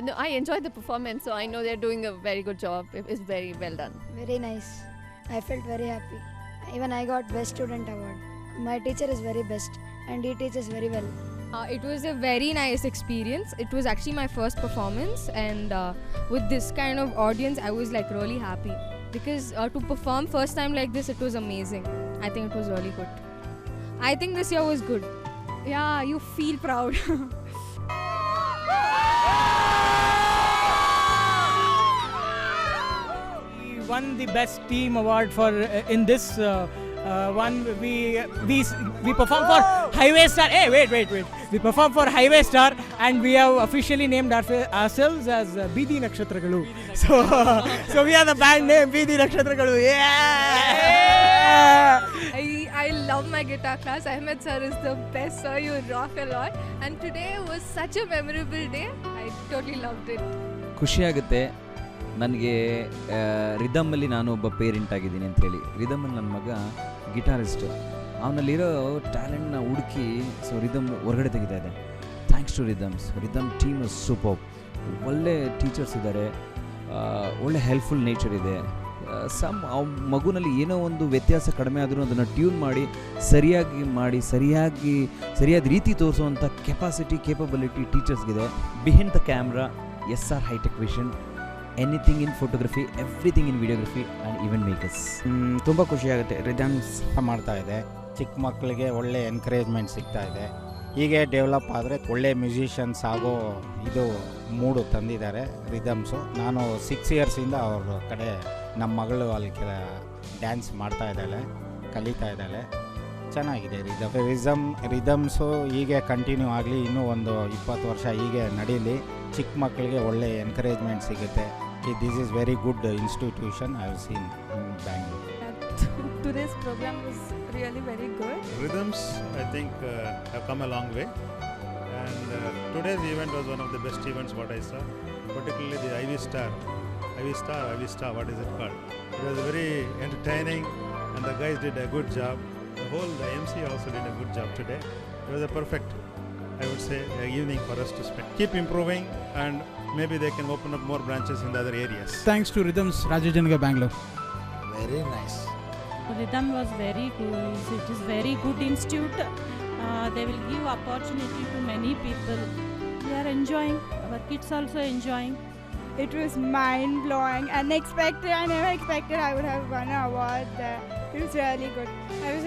No, I enjoyed the performance, so I know they're doing a very good job. It's very well done. Very nice. I felt very happy. Even I got Best Student Award. My teacher is very best and he teaches very well. It was a very nice experience. It was actually my first performance, and with this kind of audience, I was like really happy because to perform first time like this, it was amazing. I think it was really good. I think this year was good. Yeah, you feel proud. We won the best team award for in this one. We performed for Highway Star. Hey, wait. We performed for Highway Star, and we have officially named ourselves as Bidi Nakshatragalu. So we are the band name Bidi Nakshatragalu. Yeah! I love my guitar class. Ahmed sir is the best sir. You rock a lot. And today was such a memorable day. I totally loved it. ಖುಷಿಯಾಗುತ್ತೆ ನನಗೆ. ರಿದಮ್ಮಲ್ಲಿ ನಾನು ಒಬ್ಬ parent ಆಗಿದ್ದೀನಿ ಅಂಥೇಳಿ. ರಿದಮ್ಮಲ್ಲಿ ನನ್ನ ಮಗ ಗಿಟಾರಿಸ್ಟು, ಅವನಲ್ಲಿರೋ ಟ್ಯಾಲೆಂಟ್ನ ಹುಡುಕಿ rhythm ಹೊರಗಡೆ ತೆಗಿತಾ ಇದೆ. Thanks to Rhythm team is super. ಒಳ್ಳೆ ಟೀಚರ್ಸ್ ಇದ್ದಾರೆ, ಒಳ್ಳೆ ಹೆಲ್ಪ್ಫುಲ್ ನೇಚರ್ ಇದೆ. ಮಗುನಲ್ಲಿ ಏನೋ ಒಂದು ವ್ಯತ್ಯಾಸ ಕಡಿಮೆ ಆದರೂ ಅದನ್ನು ಟ್ಯೂನ್ ಮಾಡಿ ಸರಿಯಾದ ರೀತಿ ತೋರಿಸುವಂಥ ಕೇಪಬಿಲಿಟಿ ಟೀಚರ್ಸ್ಗಿದೆ. Behind the camera SR hitech vision, anything in photography, everything in videography and event makers. ತುಂಬ ಖುಷಿಯಾಗುತ್ತೆ. ರಿದಮ್ಸ್ ಮಾಡ್ತಾ ಇದೆ, ಚಿಕ್ಕ ಮಕ್ಕಳಿಗೆ ಒಳ್ಳೆ ಎನ್ಕರೇಜ್ಮೆಂಟ್ ಸಿಗ್ತಾ ಇದೆ. ಹೀಗೆ ಡೆವಲಪ್ ಆದರೆ ಒಳ್ಳೆ ಮ್ಯೂಸಿಷಿಯನ್ಸ್ ಆಗೋ ಇದು ಮೂಡು ತಂದಿದ್ದಾರೆ ರಿದಮ್ಸು. ನಾನು 6 ಇಯರ್ಸಿಂದ ಅವ್ರ ಕಡೆ ನಮ್ಮ ಮಗಳು ಅಲ್ಲಿ ಡ್ಯಾನ್ಸ್ ಮಾಡ್ತಾ ಇದ್ದಾಳೆ, ಕಲಿತಾ ಇದ್ದಾಳೆ. ಚೆನ್ನಾಗಿದೆ ರಿದಮ್ಸು ಹೀಗೆ ಕಂಟಿನ್ಯೂ ಆಗಲಿ, ಇನ್ನೂ ಒಂದು 20 ವರ್ಷ ಹೀಗೆ ನಡೀಲಿ. ಚಿಕ್ಕ ಮಕ್ಕಳಿಗೆ ಒಳ್ಳೆ ಎನ್ಕರೇಜ್ಮೆಂಟ್ ಸಿಗುತ್ತೆ. This is very good institution I have seen in Bangalore. Today's program was really very good. Rhythms, I think, have come a long way, and today's event was one of the best events what I saw, particularly the Ivy Star, what is it called? It was very entertaining, and the guys did a good job. The MC also did a good job today. It was a perfect, I would say, evening for us to spend. Keep improving, and maybe they can open up more branches in the other areas. Thanks to Rhythms, Rajajanagar, Bangalore. Very nice. Rhythm was very cool. It is very good institute. They will give opportunity to many people. We are enjoying. Our kids also enjoying. It was mind-blowing, unexpected. I never expected I would have won an award there. It was really good. I was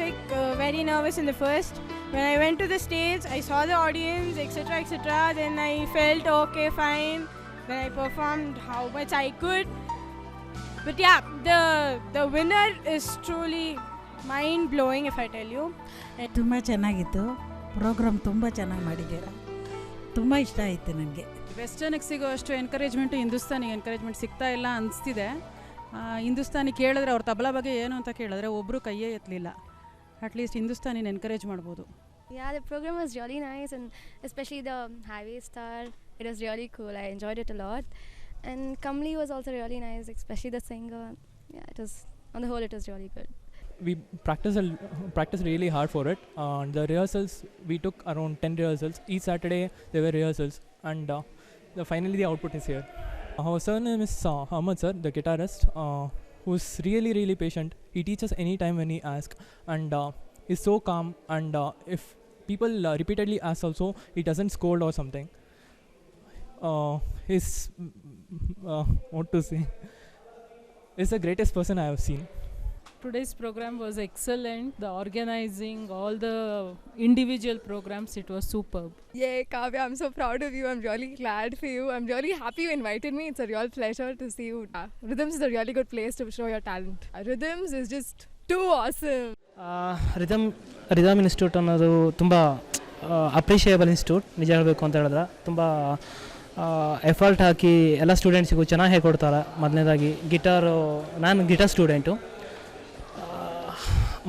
very nervous in the first. When I went to the stage, I saw the audience, etc. Then I felt okay, fine. Then I performed how much I could. But yeah, the winner is truly mind-blowing if I tell you. ತುಂಬ ಚೆನ್ನಾಗಿತ್ತು program. ತುಂಬ ಚೆನ್ನಾಗಿ ಮಾಡಿದ್ದೀರಾ. ತುಂಬ ಇಷ್ಟ ಆಯಿತು ನನಗೆ. ವೆಸ್ಟರ್ನಿಗೆ ಸಿಗೋ ಅಷ್ಟು ಎನ್ಕರೇಜ್ಮೆಂಟು ಹಿಂದೂಸ್ತಾನಿಗೆ ಎನ್ಕರೇಜ್ಮೆಂಟ್ ಸಿಗ್ತಾ ಇಲ್ಲ ಅನಿಸ್ತಿದೆ. ಹಿಂದೂಸ್ತಾನಿ ಕೇಳಿದ್ರೆ ಅವ್ರ ತಬಲಾ ಬಗ್ಗೆ ಏನು ಅಂತ ಕೇಳಿದ್ರೆ ಒಬ್ಬರು ಕೈಯೇ ಎತ್ತಲಿಲ್ಲ. ಅಟ್ಲೀಸ್ಟ್ ಹಿಂದೂಸ್ತಾನಿನ ಎನ್ಕರೇಜ್ ಮಾಡ್ಬೋದು. Yeah, the program was really nice, and especially the Highway Star, it was really cool. I enjoyed it a lot. And Kamli was also really nice, especially the singer. Yeah, it was, on the whole, it was really good. We practiced really hard for it. The rehearsals, we took around 10 rehearsals. Each Saturday there were rehearsals, and finally the output is here. Our surname is Ahmed sir, the guitarist, who's really patient. He teaches anytime when he asks, and is so calm, and if people repeatedly ask also, he doesn't scold or something. He's what to say, is the greatest person I have seen. Today's program was excellent. The organizing, all the individual programs, it was superb. Yay, Kavya, I'm so proud of you. I'm really glad for you. I'm really happy you invited me. It's a real pleasure to see you. Rhythms is a really good place to show your talent. Rhythms is just too awesome. Rhythm institute ಅನ್ನೋದು ತುಂಬ appreciable institute. ನಿಜ ಹೇಳಬೇಕು ಅಂತ ಹೇಳಿದ್ರೆ ತುಂಬ effort ಹಾಕಿ ಎಲ್ಲ ಸ್ಟೂಡೆಂಟ್ಸಿಗೂ ಚೆನ್ನಾಗಿ ಹೇಳ್ಕೊಡ್ತಾರೆ. ಮೊದಲನೇದಾಗಿ ನಾನು ಗಿಟಾರ್ ಸ್ಟೂಡೆಂಟು.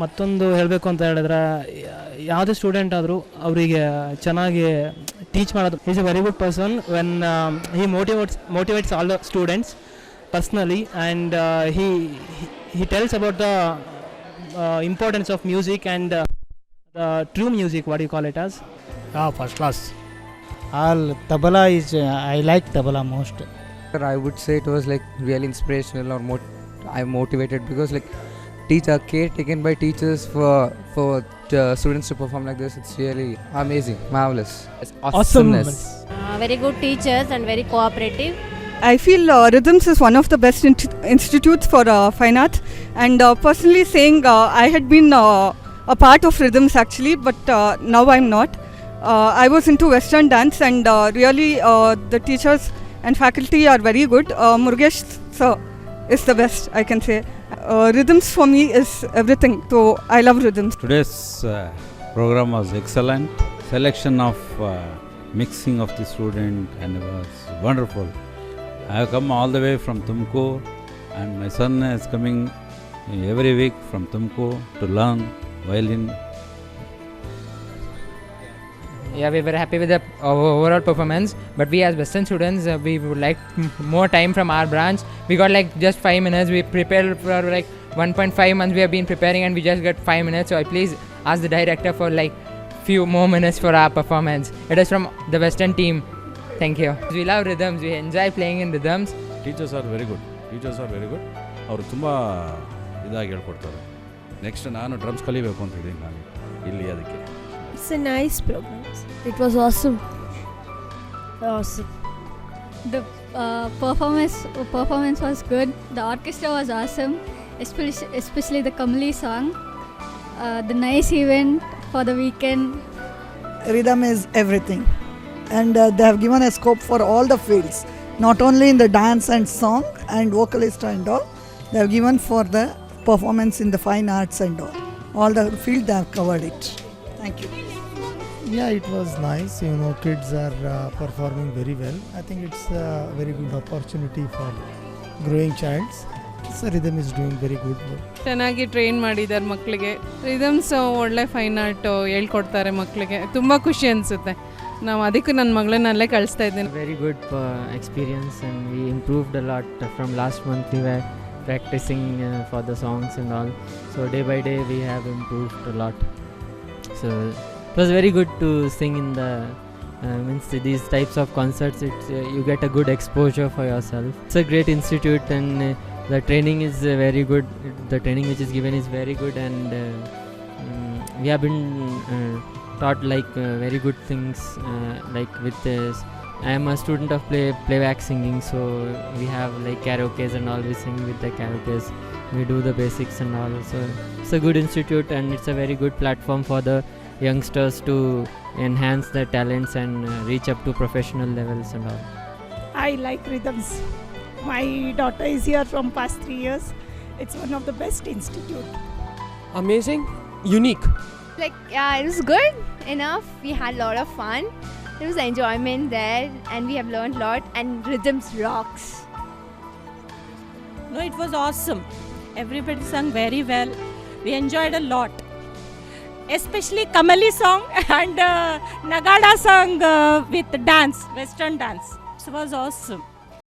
ಮತ್ತೊಂದು ಹೇಳಬೇಕು ಅಂತ ಹೇಳಿದ್ರೆ ಯಾವುದೇ ಸ್ಟೂಡೆಂಟ್ ಆದರೂ ಅವರಿಗೆ ಚೆನ್ನಾಗಿ ಟೀಚ್ ಮಾಡೋದು. Is A very good person when he motivates all the students personally, and he tells about the importance of music and the true music, what do you call it as? First class. all tabla is I like tabla most. I would say it was like really inspirational or I'm motivated because like care taken by teachers for students to perform like this. It's really amazing, marvelous. It's awesomeness. Very good teachers and very cooperative. I feel Rhythms is one of the best institutes for fine arts, and personally saying I had been a part of Rhythms actually, but now I'm not. I was into Western dance, and really the teachers and faculty are very good. Murugesh sir is the best, I can say. Rhythms for me is everything, so I love Rhythms. Today's program was excellent. Selection of mixing of the student and it was wonderful. I have come all the way from Tumkur and my son is coming every week from Tumkur to learn violin. Yeah, we were happy with the overall performance, but we as Western students, we would like more time from our branch. We got like just 5 minutes. We prepared for like 1.5 months we have been preparing and we just got 5 minutes. So I please ask the director for like few more minutes for our performance. It is from the Western team. Thank you. We love rhythms. We enjoy playing in rhythms. Teachers are very good. ಅವರು ತುಂಬ ಇದಾಗಿ ಹೇಳ್ಕೊಡ್ತಾರೆ. Next ನಾನು drums ಕಲಿಬೇಕು ಅಂತ ಇದ್ದೀನಿ ನಾನು ಇಲ್ಲಿ ಅದಕ್ಕೆ. It's a nice program. It was awesome. Awesome. The performance was good. The orchestra was awesome, especially the Kamli song. The nice event for the weekend. Rhythm is everything, and they have given a scope for all the fields, not only in the dance and song and vocalist and all. They have given for the performance in the fine arts and all the field they have covered it. Thank you. Yeah, it was nice. You know, kids are performing very well. I think it's a very good opportunity for growing childs. So Rhythm is doing very good work. ಚೆನ್ನಾಗಿ train ಮಾಡಿದ್ದಾರೆ ಮಕ್ಕಳಿಗೆ. Rhythms ಒಳ್ಳೆ fine art ಹೇಳ್ಕೊಡ್ತಾರೆ ಮಕ್ಕಳಿಗೆ. ತುಂಬ ಖುಷಿ ಅನಿಸುತ್ತೆ. ನಾವು ಅದಕ್ಕೆ ನನ್ನ ಮಗಳನ್ನ ಅಲ್ಲೇ ಕಳಿಸ್ತಾ ಇದ್ದೇನೆ. Very good experience and we improved a lot from last month. We were practicing for the songs and all. So day by day we have improved a lot. So it was very good to sing in the these types of concerts. You get a good exposure for yourself. It's a great institute and the training is very good. The training which is given is very good and we have been taught like very good things like with this. I am a student of playback singing, so we have like karaokes and all. We sing with the karaokes. We do the basics and all. So it's a good institute and it's a very good platform for the youngsters to enhance their talents and reach up to professional levels and all. I like Rhythms. My daughter is here from past 3 years. It's one of the best institute. Amazing, unique. Like, yeah, it was good enough. We had a lot of fun. There was enjoyment there and we have learned a lot and Rhythms rocks. No, it was awesome. Everybody sang very well. We enjoyed a lot. Especially Kamali song and Nagada song with dance, Western dance. It was awesome.